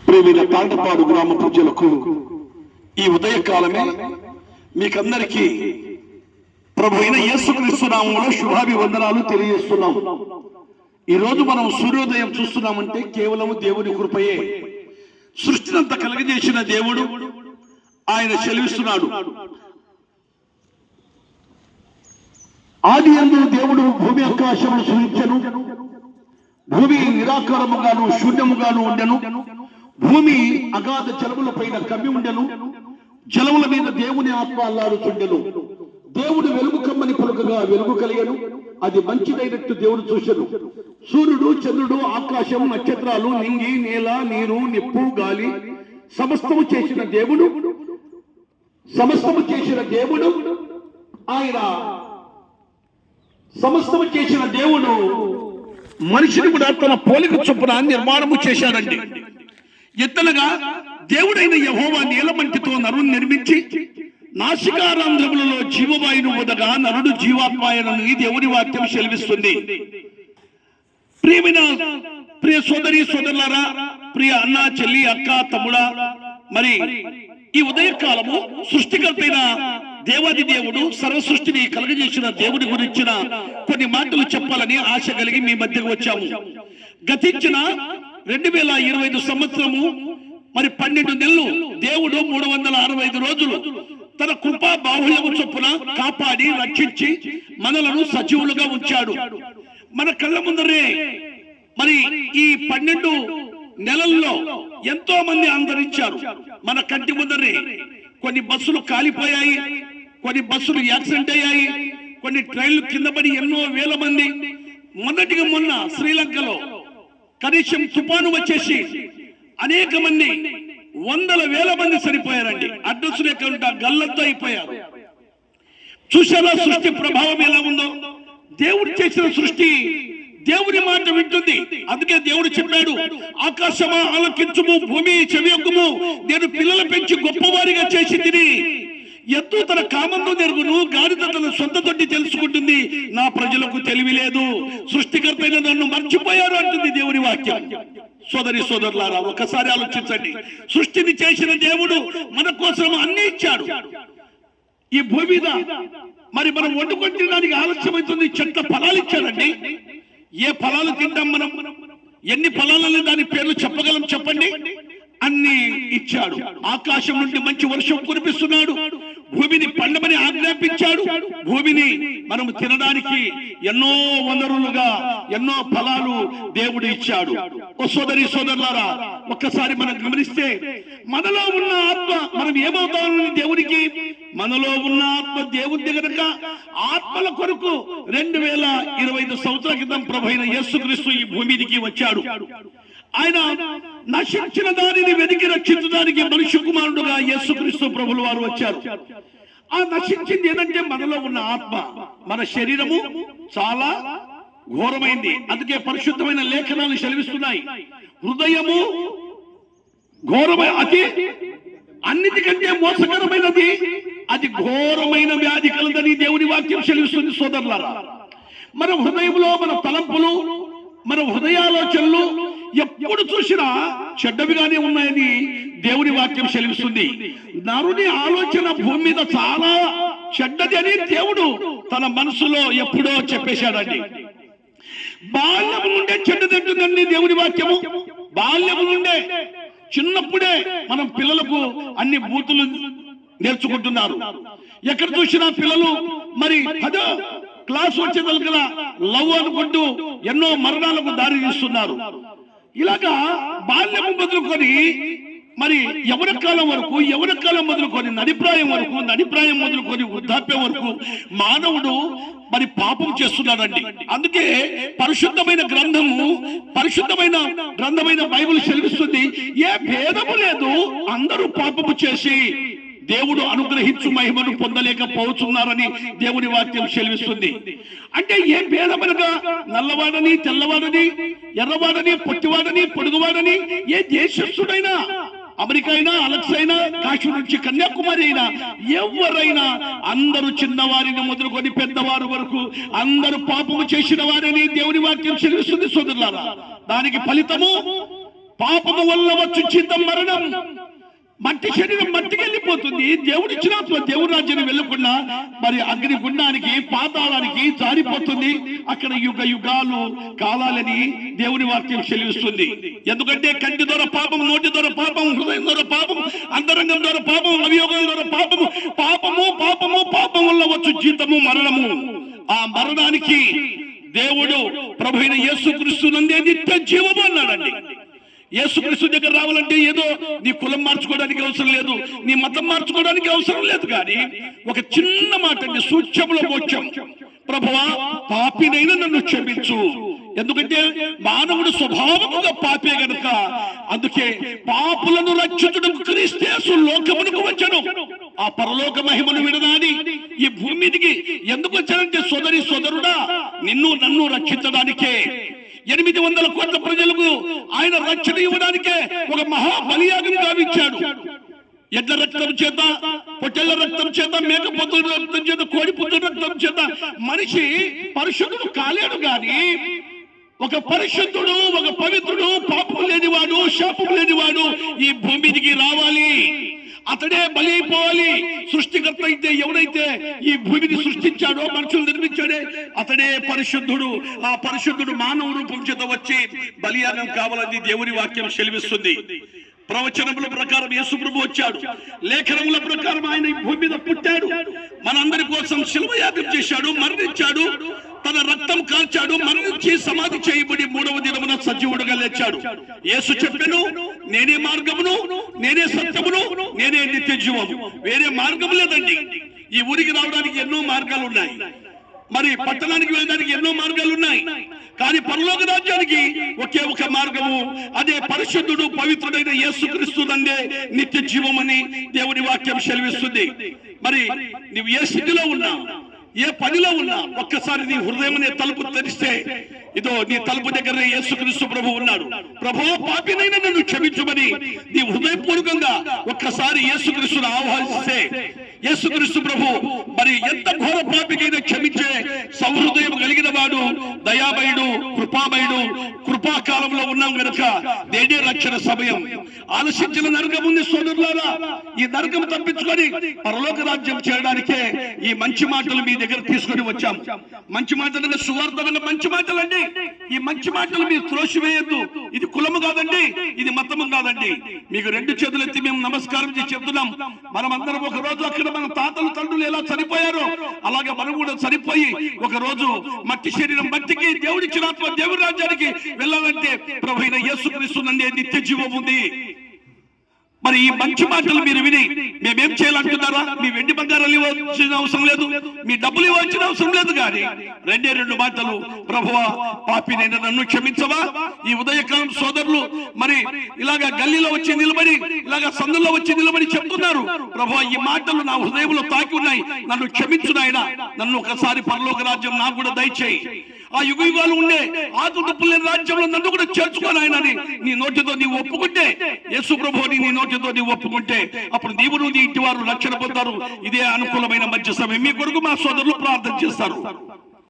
ప్రేమైన తాండపాడు గ్రామ ప్రజలకు ఈ ఉదయకాలమే మీకందరికీ ప్రభు అయిన యేసుక్రీస్తు నామములో శుభాభివందనాలు తెలియజేస్తున్నాం. ఈ రోజు మనం సూర్యోదయం చూస్తున్నామంటే కేవలం దేవుని కృపయే. సృష్టినంతా కలగజేసిన దేవుడు ఆయన సెలవిస్తున్నాడు, ఆదియందు దేవుడు భూమి ఆకాశమును సృజించెను, భూమి నిరాకారముగాను శూన్యముగాను ఉండెను, భూమి అగాధ జలముల పైన కమ్మి ఉండెను, జలముల మీద దేవుని ఆత్మ అల్లాడుచుండెను. దేవుడు వెలుగు కమ్మని పలుకగా వెలుగు కలిగెను, అది మంచిదైనట్టు దేవుడు చూసెను. సూర్యుడు, చంద్రుడు, ఆకాశం, నక్షత్రాలు, నింగి, నేల, నీరు, నిప్పు, గాలి సమస్తము చేసిన దేవుడు ఆయన సమస్తము చేసిన దేవుడు మనిషిని కూడా తన పోలిక చొప్పున నిర్మాణము చేశాడండి. ఎత్తనగా దేవుడైన యెహోవా నీలమంటితో నరుని నిర్మించి నాసికారంధ్రములలో జీవవాయును వదగా నరుడు జీవాత్మాయనని దేవుని వాక్యం సెలవిస్తుంది. ప్రియ సోదరి సోదరులారా, ప్రియ అన్న చెల్లి అక్క తమ్ముడా, మరి ఈ ఉదయకాలము సృష్టికర్తైన దేవాది దేవుడు సర్వ సృష్టిని కలగజేసిన దేవుడి గురించిన కొన్ని మాటలు చెప్పాలని ఆశ కలిగి మీ మధ్యకు వచ్చాము. గతించిన 2025 సంవత్సరము మరి 12 నెలలు దేవుడు 365 రోజులు తన కృపా బాహుళ్యము చొప్పున కాపాడి రక్షించి మనలను సజీవులుగా ఉంచాడు. మన కళ్ళ ముందరే మరి ఈ 12 నెలల్లో ఎంతో మంది అంతరించారు. మన కంటి ముందరే కొన్ని బస్సులు కాలిపోయాయి, కొన్ని బస్సులు యాక్సిడెంట్ అయ్యాయి, కొన్ని ట్రైన్లు కింద పడి ఎన్నో వేల మంది. మొన్నటిగా మొన్న శ్రీలంకలో కనీసం తుఫాను వచ్చేసి అనేక మంది, వందల వేల మంది చనిపోయారండి. అడ్రస్ లేకుండా గల్లంతో అయిపోయారు. చూసారా సృష్టి ప్రభావం ఎలా ఉందో? దేవుడు చేసిన సృష్టి దేవుని మాట వింటుంది. అందుకే దేవుడు చెప్పాడు, ఆకాశమా ఆలకించుము, భూమి చెవియొగ్గుము, నేను పిల్లలు పెంచి గొప్పవారిగా చేసి తిని. ఎత్తు తన కామంతో నెరుగును, గాడిద తన సొంత తొట్టి తెలుసుకుంటుంది, నా ప్రజలకు తెలివి లేదు, సృష్టికర్తైన నన్ను మర్చిపోయారు అంటుంది దేవుని వాక్యం. సోదరి సోదరులారా, ఒకసారి ఆలోచించండి. సృష్టిని చేసిన దేవుడు మన కోసం అన్ని ఇచ్చాడు. ఈ భూమి మీద మరి మనం వండుకొని తినడానికి ఆలస్యమవుతుంది, చెట్ల ఫలాలు ఇచ్చాడండి. ఏ ఫలాలు తింటాం మనం? ఎన్ని ఫలాలని దాని పేర్లు చెప్పగలం చెప్పండి? అన్ని ఇచ్చాడు. ఆకాశం నుండి మంచి వర్షం కురిపిస్తున్నాడు, భూమిని పండమని ఆజ్ఞాపించాడు. భూమిని మనం తినడానికి ఎన్నో వనరులుగా ఎన్నో ఫలాలు దేవుడు ఇచ్చాడు. ఓ సోదరి సోదరులారా, ఒక్కసారి మనం గమనిస్తే మనలో ఉన్న ఆత్మ మనం ఏమవుతామని దేవునికి, మనలో ఉన్న ఆత్మ దేవుడి కనుక ఆత్మల కొరకు 2025 సంవత్సరాల క్రితం ప్రభువైన యేసుక్రీస్తు ఈ భూమికి వచ్చాడు. ఆయన నశించిన దానిని వెతికి రక్షించడానికి మనుష్య కుమారుడుగా యేసుక్రీస్తు ప్రభుల వారు వచ్చారు. ఆ నశించింది ఏంటంటే మనలో ఉన్న ఆత్మ. మన శరీరము చాలా ఘోరమైంది. అందుకే పరిశుద్ధమైన లేఖనాలు సెలవిస్తున్నాయి, హృదయము ఘోరమైన, అతి అన్నిటికంటే మోసకరమైనది, అది ఘోరమైన వ్యాధి కలదని దేవుని వాక్యం సెలవిస్తుంది. సోదరులారా, మన హృదయంలో మన తలంపులు, మన హృదయాలోచనలు ఎప్పుడు చూసినా చెడ్డవిగానే ఉన్నాయని దేవుని వాక్యం సెలవిస్తుంది. నరుని ఆలోచన భూమి మీద చాలా చెడ్డది అని దేవుడు తన మనసులో ఎప్పుడో చెప్పేశాడండి. బాల్యము నుండే చెడ్డదంటుందండి దేవుని వాక్యము. బాల్యము నుండే, చిన్నప్పుడే మనం పిల్లలకు అన్ని బూతులు నేర్చుకుంటున్నారు. ఎక్కడ చూసినా పిల్లలు మరి 10వ క్లాస్ వచ్చేదల లవ్ అనుకుంటూ ఎన్నో మరణాలకు దారి తీస్తున్నారు. ఇలాగా బాల్యము మొదలుకొని మరి యవ్వన కాలం వరకు, యవ్వన కాలం మొదలుకొని నడిప్రాయం వరకు, నడిప్రాయం మొదలుకొని వృద్ధాప్యం వరకు మానవుడు మరి పాపం చేస్తున్నాడండి. అందుకే పరిశుద్ధమైన గ్రంథమైన బైబిల్ సెలవిస్తుంది, ఏ భేదము లేదు, అందరూ పాపము చేసి దేవుడు అనుగ్రహించు మహిమను పొందలేకపోతున్నారని దేవుని వాక్యం సెలవిస్తుంది. అంటే ఏ భేదమనగా నల్లవాడని, తెల్లవాడని, ఎర్రవాడని, పొట్టివాడని, పొడుగువాడని, ఏ దేశస్థుడైనా, అమెరికా అయినా, అలెక్స్ అయినా, కాశ్మీర్ నుంచి కన్యాకుమారి అయినా, ఎవరైనా అందరూ చిన్నవారిని మొదలుకొని పెద్దవారు వరకు అందరూ పాపము చేసిన వారిని దేవుని వాక్యం సెలవిస్తుంది. సోదరులారా, దానికి ఫలితము పాపము వల్ల వచ్చు జీతం మరణం. మట్టి శరీరం మట్టికి వెళ్ళిపోతుంది. దేవుడిచ్చిన ఆత్మ దేవుడి రాజ్యాన్ని వెళ్ళకుండా మరి అగ్ని గుండానికి పాతాళానికి జారిపోతుంది. అక్కడ యుగ యుగాలు కాలాలని దేవుని వాక్యం చెల్లిస్తుంది. ఎందుకంటే కంటి ద్వారా పాపం, నోటి ద్వారా పాపం, హృదయం ద్వారా పాపం, అంతరంగం ద్వారా పాపం, అవియోగం ద్వారా పాపము. పాపము పాపము పాపం వల్ల వచ్చు జీతము మరణము. ఆ మరణానికి దేవుడు ప్రభువైన యేసుక్రీస్తు నందే నిత్య జీవము అన్నాడండి. యేసుక్రీస్తు దగ్గర రావాలంటే ఏదో నీ కులం మార్చుకోవడానికి అవసరం లేదు, నీ మతం మార్చుకోవడానికి అవసరం లేదు. కానీ ఒక చిన్న మాట అండి, సూక్ష్మముల మోక్షం. ప్రభువా, పాపినైనా నన్ను క్షమించు. ఎందుకంటే మానవుడు స్వభావముగా పాపే గనుక. అందుకే పాపులను రక్షించుటకు క్రీస్తు యేసు లోకమునకు వచ్చెను. ఆ పరలోక మహిమను విడనాడి ఈ భూమి మీదికి ఎందుకు వచ్చానంటే సోదరి సోదరుడా, నిన్ను నన్ను రక్షించడానికే. 800 కోట్ల ప్రజలకు ఆయన రక్షణ ఇవ్వడానికే ఒక మహా బలియాగం గావించాడు. ఎడ్ల రక్తం చేత, పొట్టెళ్ల రక్తం చేత, మేకపోతుల రక్తం చేత, కోడిపుత్తుల రక్తం చేత మనిషి పరిశుద్ధుడు కాలేడు. గాని ఒక పరిశుద్ధుడు, ఒక పవిత్రుడు, పాపం లేనివాడు, శాపం లేనివాడు ఈ భూమికి రావాలి. అతడే బలి అయిపోవాలి. సృష్టికర్త అయితే ఎవడైతే ఈ భూమిని సృష్టించాడో, మనుషులు నిర్మించాడే, అతడే పరిశుద్ధుడు. ఆ పరిశుద్ధుడు మానవ రూపం చేత వచ్చి బలియాగం కావాలని దేవుని వాక్యం సెలవిస్తుంది. ప్రవచనముల ప్రకారం యేసు ప్రభు వచ్చాడు. లేఖనముల ప్రకారం ఆయన ఈ భూమి మీద పుట్టాడు. మనందరి కోసం శిలువ యాగం చేశాడు, మరణించాడు, తన రక్తం కార్చాడు, మరణించి సమాధి చేయబడి 3వ దినమున సజీవుడుగా లేచాడు. యేసు చెప్పెను, నేనే మార్గమును, నేనే సత్యమును, నేనే నిత్య జీవము. వేరే మార్గం లేదండి. ఈ ఊరికి రావడానికి ఎన్నో మార్గాలు ఉన్నాయి, మరి పట్టణానికి వెళ్ళడానికి ఎన్నో మార్గాలు ఉన్నాయి. కానీ పరలోక రాజ్యానికి ఒకే ఒక మార్గము, అదే పరిశుద్ధుడు పవిత్రుడైన యేసుక్రీస్తు నందే నిత్య జీవమని దేవుని వాక్యం సెలవిస్తుంది. మరి నువ్వు ఏ స్థితిలో ఉన్నా, ఏ పనిలో ఉన్నా, ఒక్కసారి నీ హృదయం అనే తలుపు తెరిస్తే ఇదో నీ తలుపు దగ్గర యేసుక్రీస్తు ప్రభు ఉన్నాడు. ప్రభు, పాపినైనా నన్ను క్షమించమని నీ హృదయపూర్వకంగా ఒక్కసారి యేసుక్రీస్తును ఆహ్వానిస్తే యేసుక్రీస్తు ప్రభు మరి ఎంత ఘోర పాపికైనా క్షమించే సౌహృదయం కలిగిన వాడు, దయామయుడు, కృపామయుడు. కృపాకాలంలో ఉన్నాం గనుక నేనే రక్షణ సమయం. ఆలసించిన నరకం ఉంది సోదరులారా. ఈ నరకం తప్పించుకొని పరలోక రాజ్యం చేయడానికే ఈ మంచి మాటలు మీ దగ్గర తీసుకొని వచ్చాం. మంచి మాటలు, సువార్తమైన మంచి మాటలండి. ఈ మంచి మాటలు మీరు త్రోసివేయద్దు. ఇది కులము కాదండి, ఇది మతము కాదండి. మీకు 2 చేతులు ఎత్తి మేము నమస్కారం చేసి చెప్తున్నాం. మనం అందరం ఒక రోజు అక్కడ మన తాతలు తండ్రులు ఎలా చనిపోయారో అలాగే మనం కూడా చనిపోయి ఒక రోజు మట్టి శరీరం మట్టికి, దేవుడిచ్చిన ఆత్మ దేవుడి రాజ్యానికి వెళ్ళాలంటే ప్రభువైన యేసుక్రీస్తు నందే నిత్య జీవం ఉంది. మరి ఈ మంచి మాటలు మీరు విని మేమేం చేయాలంటున్నారా? మీ వెండి బంగారాలు ఇవ్వాల్సిన అవసరం లేదు, మీ డబ్బులు ఇవ్వాల్సిన అవసరం లేదు. కానీ 2 మాటలు, ప్రభువా, పాపినైనా నన్ను క్షమించవా. ఈ ఉదయకాలం సోదరులు మరి ఇలాగా గల్లీలో వచ్చి నిలబడి, ఇలాగా సందుల్లో వచ్చి నిలబడి చెప్తున్నారు, ప్రభువా, ఈ మాటలు నా హృదయంలో తాకి ఉన్నాయి, నన్ను క్షమించు నాయనా, నన్ను ఒకసారి పరలోక రాజ్యం నాకు కూడా దయచేయి. ఆ యుగ యుగాలు ఉండే ఆతుడుపు లేని రాజ్యంలో నన్ను కూడా చేర్చుకోనాయనని నీ నోటితో నీవు ఒప్పుకుంటే, యేసు ప్రభువుని నీ నోటితో నీవు ఒప్పుకుంటే అప్పుడు నీవు నీ ఇంటి వారు రక్షణ పొందారు. ఇదే అనుకూలమైన మంచి సమయం. మీ కొరకు మా సోదరులు ప్రార్థన చేస్తారు.